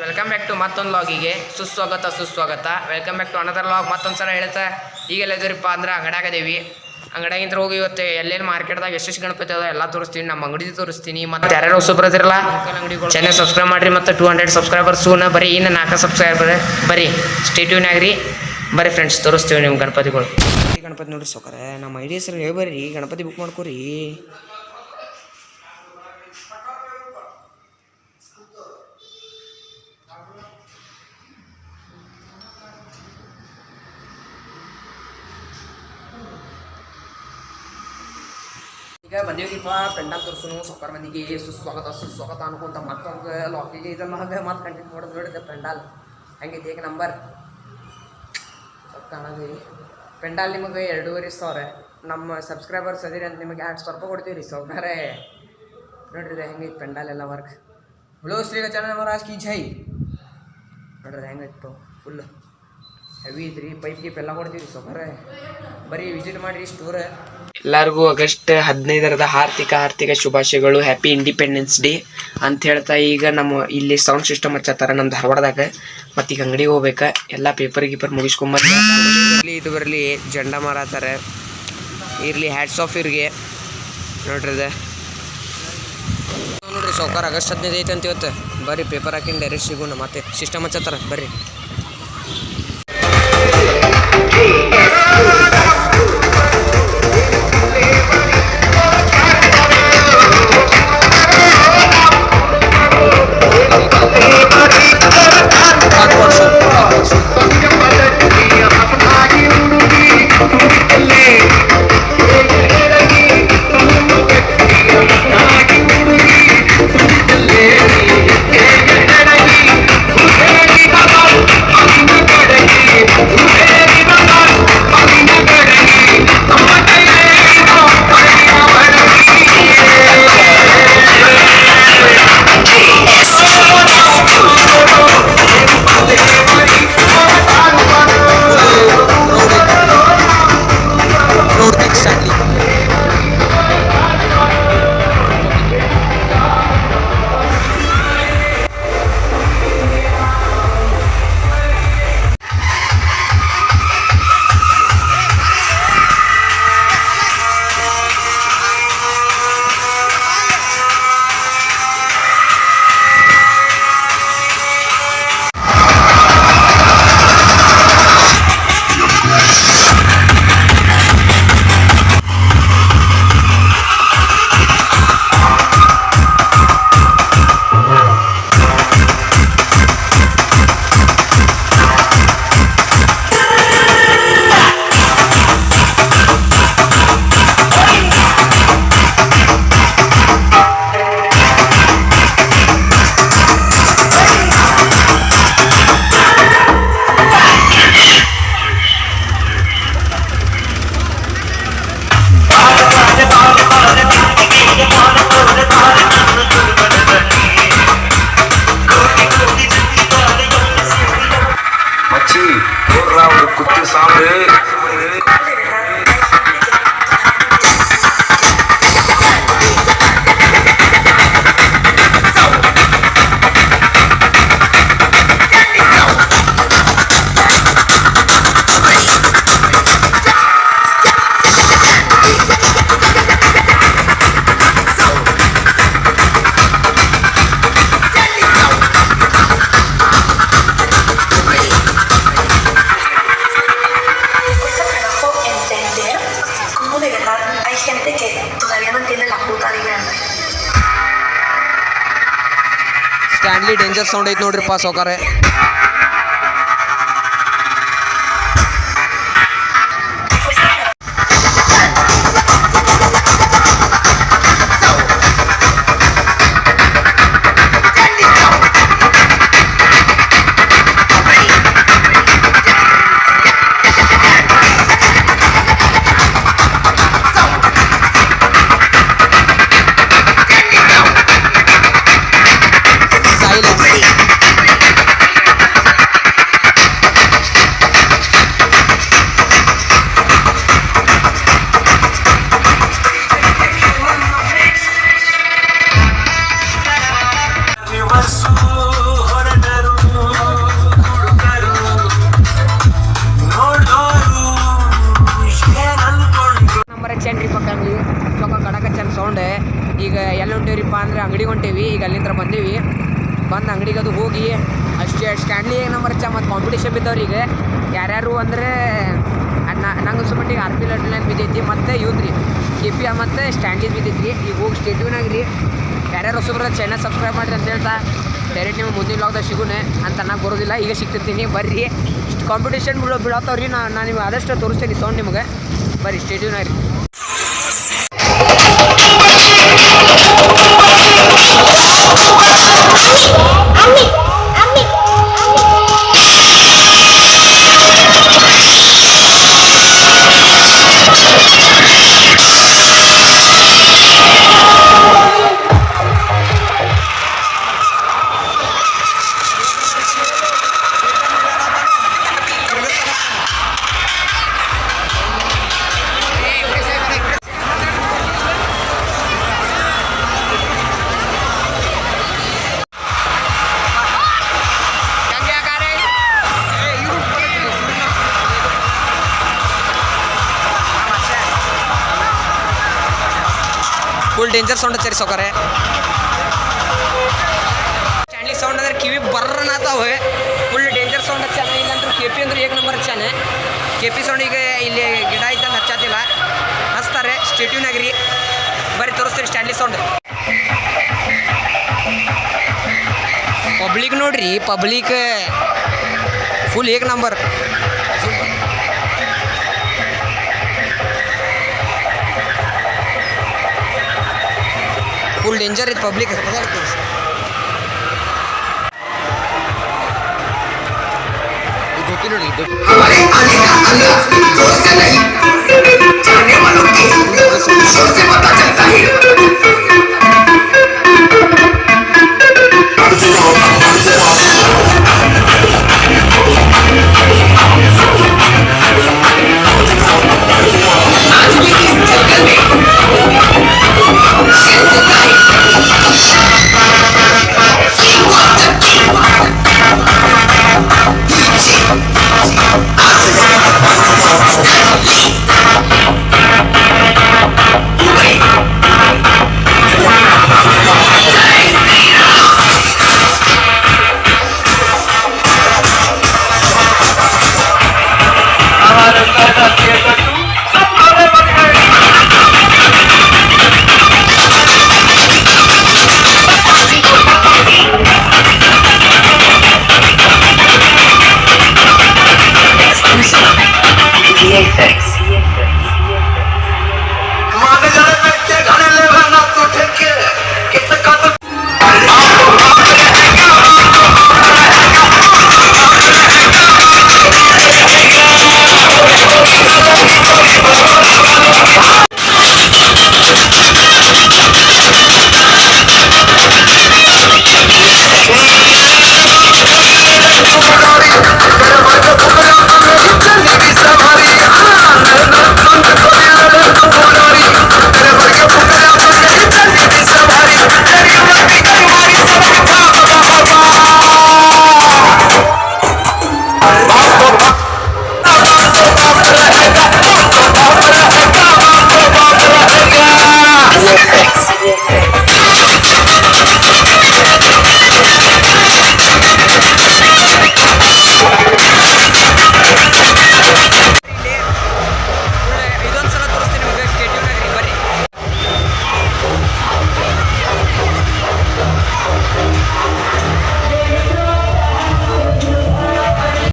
Welcome back to ಮತ್ತೊಂದು ಲಾಗಿಗೆ ಸುಸ್ವಾಗತ welcome back to another log. ಮತ್ತೊಂದು ಸಲ ಹೇಳ್ತಾ ಈಗೆಲ್ಲ ಇದ್ರಪ್ಪ ಅಂದ್ರೆ ಅಂಗಡಿಯಾಗದೇವಿ. ಅಂಗಡಿಯಾಗಿಂತ ಹೋಗಿ ಇವತ್ತು ಎಲ್ಲೇನು ಮಾರ್ಕೆಟ್ದಾಗ ಎಷ್ಟು ಗಣಪತಿ ಅದ ಎಲ್ಲ ತೋರಿಸ್ತೀನಿ, ನಮ್ಮ ಅಂಗಡಿ ತೋರಿಸ್ತೀನಿ. ಮತ್ತು ಯಾರ್ಯಾರು ಹೊಸಬ್ರದಿರಲ್ಲ ಅಂಗಡಿಗಳು ಚಾನಲ್ ಸಬ್ಸ್ಕ್ರೈಬ್ ಮಾಡಿರಿ. ಮತ್ತು 200 ಸಬ್ಸ್ಕ್ರೈಬರ್ಸೂನ ಬರೀ ಇನ್ನು 4 ಸಬ್ಸ್ಕ್ರೈಬರ್ ಬರೀ ಸ್ಟೇಟ್ಯೂನ್ ಆಗ್ರಿ. ಬರೀ ಫ್ರೆಂಡ್ಸ್ ತೋರಿಸ್ತೀವಿ ನಿಮ್ಮ ಗಣಪತಿಗಳು. ಗಣಪತಿ ನೋಡ್ರಿ ಸೌಕರ್ಯ ನಮ್ಮ ಐಡಿಯಾ ಸರ್ ಹೇಳ್ಬರ್ರಿ, ಗಣಪತಿ ಬುಕ್ ಮಾಡ್ಕೊರಿ. ಈಗ ಬಂದೇವಿಪ್ಪ ಪೆಂಡಾಲ್ ತೋರಿಸು ಸೌಕರ್ ಮಂದಿಗೆ ಸುಸ್ವಾಗತ ಅನ್ಕೊಂತ ಮತ್ತೊಂದು ಲಾಕಿಗೆ ಇದೆಲ್ಲ ಹಂಗೆ ಮತ್ತೆ ಕಂಟಿನ್ಯೂ ಮಾಡೋದು ನೋಡಿದೆ. ಪೆಂಡಾಲ್ ಹಂಗೈತಿ ಈಗ ನಂಬರ್ ಕಾಣೋದು. ಪೆಂಡಾಲ್ ನಿಮಗೆ 2,500 ನಮ್ಮ ಸಬ್ಸ್ಕ್ರೈಬರ್ಸ್ ಅದಿರಿ ಅಂತ ನಿಮಗೆ 200 ರೂಪಾಯಿ ಕೊಡ್ತೀವಿ ರೀ ಸೌಕರ್ಯ. ನೋಡ್ರಿ ಹೆಂಗೈತಿ ಪೆಂಡಾಲ್ ಎಲ್ಲ ವರ್ಕ್. ಹಲೋ ಶ್ರೀ ಗಜಾನನ ಮಹಾರಾಜ್ ಕಿ ಜೈ. ನೋಡ್ರಿ ಹೆಂಗೈತು ಫುಲ್ ಹೆವಿ ಐತ್ರಿ. ಪೈಪ್ ಗೀಪ್ ಎಲ್ಲ ಕೊಡ್ತೀವಿ ರೀ ಸೌಕರ್ಯ. ಬರೀ ವಿಸಿಟ್ ಮಾಡಿರಿ ಸ್ಟೋರ್. ಎಲ್ಲರಿಗೂ ಆಗಸ್ಟ್ 15ರದ ಹಾರ್ದಿಕ ಶುಭಾಶಯಗಳು. ಹ್ಯಾಪಿ ಇಂಡಿಪೆಂಡೆನ್ಸ್ ಡೇ ಅಂತ ಹೇಳ್ತಾ ಈಗ ನಮ್ಮ ಇಲ್ಲಿ ಸೌಂಡ್ ಸಿಸ್ಟಮ್ ಹಚ್ಚತ್ತಾರ ನಮ್ಮ ಧಾರವಾಡದಾಗ. ಮತ್ತು ಈಗ ಅಂಗಡಿಗೆ ಹೋಗ್ಬೇಕು, ಎಲ್ಲ ಪೇಪರ್ ಮುಗಿಸ್ಕೊಂಬರ್ಲಿ. ಇದು ಬರಲಿ ಜಂಡ ಮಾರಾತಾರೆ ಇರಲಿ. ಹ್ಯಾಟ್ಸ್ ಆಫ್ ಇವ್ರಿಗೆ ನೋಡ್ರಿ ಅದ ನೋಡ್ರಿ ಸೌಕರ್. ಆಗಸ್ಟ್ 15 ಐತೆ ಅಂತ ಇವತ್ತು. ಬರ್ರಿ ಪೇಪರ್ ಹಾಕಿನ ಡೈರೆಕ್ಟ್ ಸಿಗೋಣ. ಮತ್ತೆ ಸಿಸ್ಟಮ್ ಹಚ್ಚತ್ತಾರ ಬರ್ರಿ. ಸ್ಟ್ಯಾನ್ಲಿ ಡೇಂಜರ್ ಸೌಂಡ್ ಐತೆ ನೋಡ್ರಿಪ್ಪ ಸೌಕರ್ಯ. Su ಏನ್ರಿಪ್ಪ ಫ್ಯಾಮಿಲಿ ಚೊಕ್ಕ ಕಡಕಚ್ಚನ್ ಸೌಂಡ್. ಈಗ ಎಲ್ಲಿ ಹೊಂಟೇವ್ರಿಪ್ಪ ಅಂದರೆ ಅಂಗಡಿಗೆ ಹೊಂಟೇವಿ. ಈಗ ಅಲ್ಲಿಂದ ಬಂದೇವಿ. ಬಂದು ಅಂಗಡಿಗೆ ಅದು ಹೋಗಿ ಅಷ್ಟೇ ಸ್ಟ್ಯಾಂಡ್ಲಿ ನಂಬರ್ ಮತ್ತು ಕಾಂಪಿಟೇಷನ್ ಬಿದ್ದವ್ರು. ಈಗ ಯಾರ್ಯಾರು ಅಂದರೆ ನಂಗೆ ಸುಮ್ಮಟ್ಟಿಗೆ ಆರ್ ಪಿ ಲೈನ್ ಬಿದ್ದೈತಿ ಮತ್ತು ಇವ್ರಿ KP ಮತ್ತು ಸ್ಟ್ಯಾಂಡಿಗೆ ಬಿದ್ದೈತಿ. ಈಗ ಹೋಗಿ ಸ್ಟೇಟ್ಯೂನಾಗ್ರಿ. ಯಾರ್ಯಾರು ಹೊಸಬ್ರದ ಚಾನಲ್ ಸಬ್ಸ್ಕ್ರೈಬ್ ಮಾಡಿರಿ ಅಂತ ಹೇಳ್ತಾ ಡೈರೆಕ್ಟ್ ನಿಮ್ಗೆ ಮುಂದಿನ ಬ್ಲಾಗ್ದಾಗ ಸಿಗುನೆ ಅಂತ ಅನ್ನಕ್ಕೆ ಬರೋದಿಲ್ಲ. ಈಗ ಸಿಗ್ತಿರ್ತೀನಿ ಬರ್ರಿ. ಕಾಂಪಿಟೇಷನ್ ಬೀಳತ್ತವ್ರಿ. ನಾನು ನಿಮ್ಗೆ ಆದಷ್ಟು ತೋರಿಸ್ತೀನಿ ಸೌಂಡ್ ನಿಮಗೆ. ಬರ್ರಿ ಸ್ಟೇಟ್ಯೂನಾಗ್ರಿ. ಫುಲ್ ಡೇಂಜರ್ ಸೌಂಡ್ ಹಚ್ಚರಿ ಸೌಕರ್ಯ. ಸ್ಟ್ಯಾಂಡ್ಲಿ ಸೌಂಡ್ ಅಂದ್ರೆ ಕಿವಿ ಬರ್ರನಾತಾವೆ. ಫುಲ್ ಡೇಂಜರ್ ಸೌಂಡ್ ಹಚ್ಚಾನೆ. ಇಲ್ಲಂತೂ KP ಅಂದ್ರೆ ಏಕ್ ನಂಬರ್ ಹಚ್ಚಾನೆ. KP ಸೌಂಡ್ ಈಗ ಇಲ್ಲಿ ಗಿಡ ಇದ್ದಂಗೆ ಹಚ್ಚಾತಿಲ್ಲ. ಹಚ್ತಾರೆ ಸ್ಟೇಟ್ಯೂನಾಗ್ರಿ. ಬರೀ ತೋರಿಸ್ತೀರಿ ಸ್ಟ್ಯಾಂಡ್ಲಿ ಸೌಂಡ್. ಪಬ್ಲಿಕ್ ನೋಡ್ರಿ, ಪಬ್ಲಿಕ್ ಫುಲ್ ಏಕ್ ನಂಬರ್. ಫುಲ್ ಡೇಂಜರ್ ಇದು ಪಬ್ಲಿಕ್. ನೋಡಿ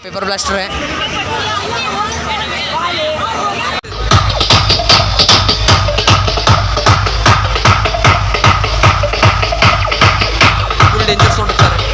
पेपर ब्लास्टर है। फुल डेंजर साउंड अच्छा है।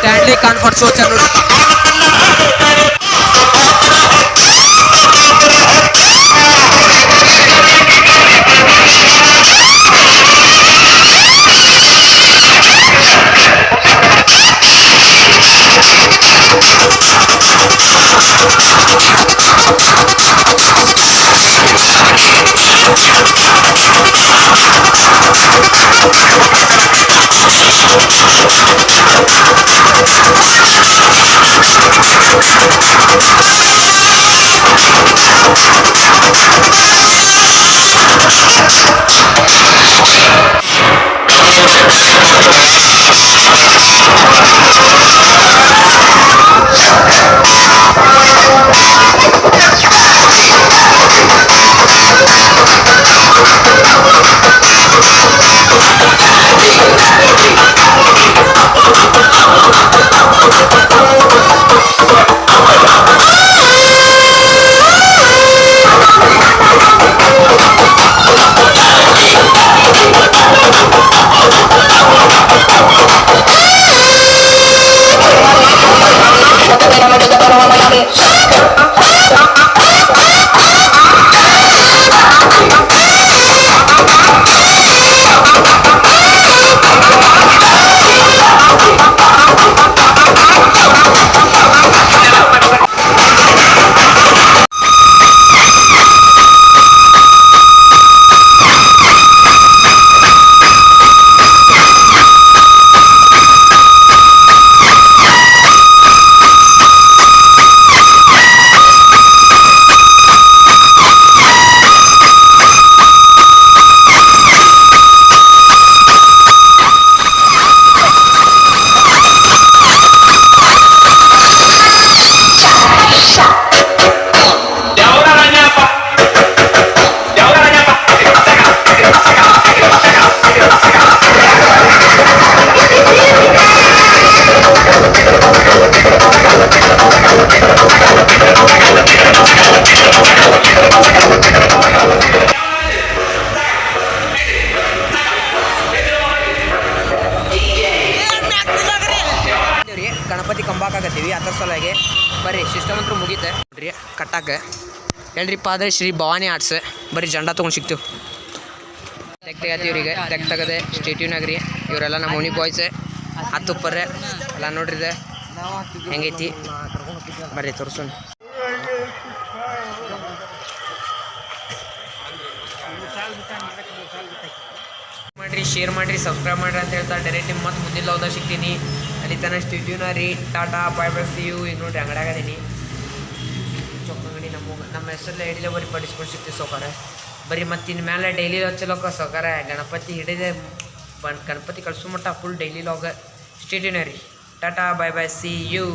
ಸ್ಟ್ಯಾನ್ಲಿ ಕಾನ್ಫರ್ಟ್ ಸೋಚರ್ ನೋಡಿ. ಗಣಪತಿ ಕಂಬಾಕಾಗತ್ತೀವಿ ಅದ್ರ ಸಲುವಾಗಿ ಬರ್ರಿ ಸಿಸ್ಟಮ್ ಅಂತೂ ಮುಗೀತೆ ನೋಡ್ರಿ ಕಟ್ಟಾಕ ಹೇಳ್ರಿಪ್ಪ ಆದರೆ ಶ್ರೀ ಭವಾನಿ ಆರ್ಟ್ಸ್ ಬರೀ ಜಂಡ ತೊಗೊಂಡು ಸಿಗ್ತೀವಿ ತೆಗ್ತೀವಿ ಇವ್ರಿಗೆ ತೆಗ್ದೆ ಸ್ಟೇಟ್ಯೂನಾಗ್ರಿ ಇವರೆಲ್ಲ ನಮ್ಮ ಓಣಿ ಬಾಯ್ಸೆ ಹತ್ತುಪ್ಪರ್ರೆ ಎಲ್ಲ ನೋಡ್ರಿದೆ ಹೆಂಗೈತಿ ಬರ್ರಿ ತೋರ್ಸೋಣ ಮಾಡಿರಿ ಶೇರ್ ಮಾಡಿರಿ ಸಬ್ಸ್ಕ್ರೈಬ್ ಮಾಡಿರಿ ಅಂತ ಹೇಳ್ತಾ ಡೈರೆಕ್ಟ್ ನಿಮ್ಮ ಮತ್ತೆ ಮುಂದಿನ ಲವ್ದಾಗ ಸಿಗ್ತೀನಿ ಅಲ್ಲಿ ತನಕ ಸ್ಟೇಟ್ಯೂನ ರೀ tata bye bye see you ಈಗ ನೋಡಿರಿ ಅಂಗಡಿಯಾಗದೀನಿ ಚೊಕ್ಕಂಗಡಿ ನಮ್ಮ ಹೆಸರಲ್ಲೇ ಹಿಡಿಲೆ ಬರೀ ಪಡಿಸ್ಕೊಂಡು ಸಿಗ್ತೀವಿ ಸೌಕಾರ ಬರೀ ಮತ್ತು ಇನ್ನು ಮೇಲೆ ಡೈಲಿ ಹಚ್ಚಲೋಕ ಸೌಕಾರ ಗಣಪತಿ ಹಿಡಿದೆ ಗಣಪತಿ ಕಳಿಸೋ ಮಟ್ಟ ಫುಲ್ ಡೈಲಿ ಲಾಗ್ ಸ್ಟೇಟ್ಯೂನ ರೀ tata bye bye see you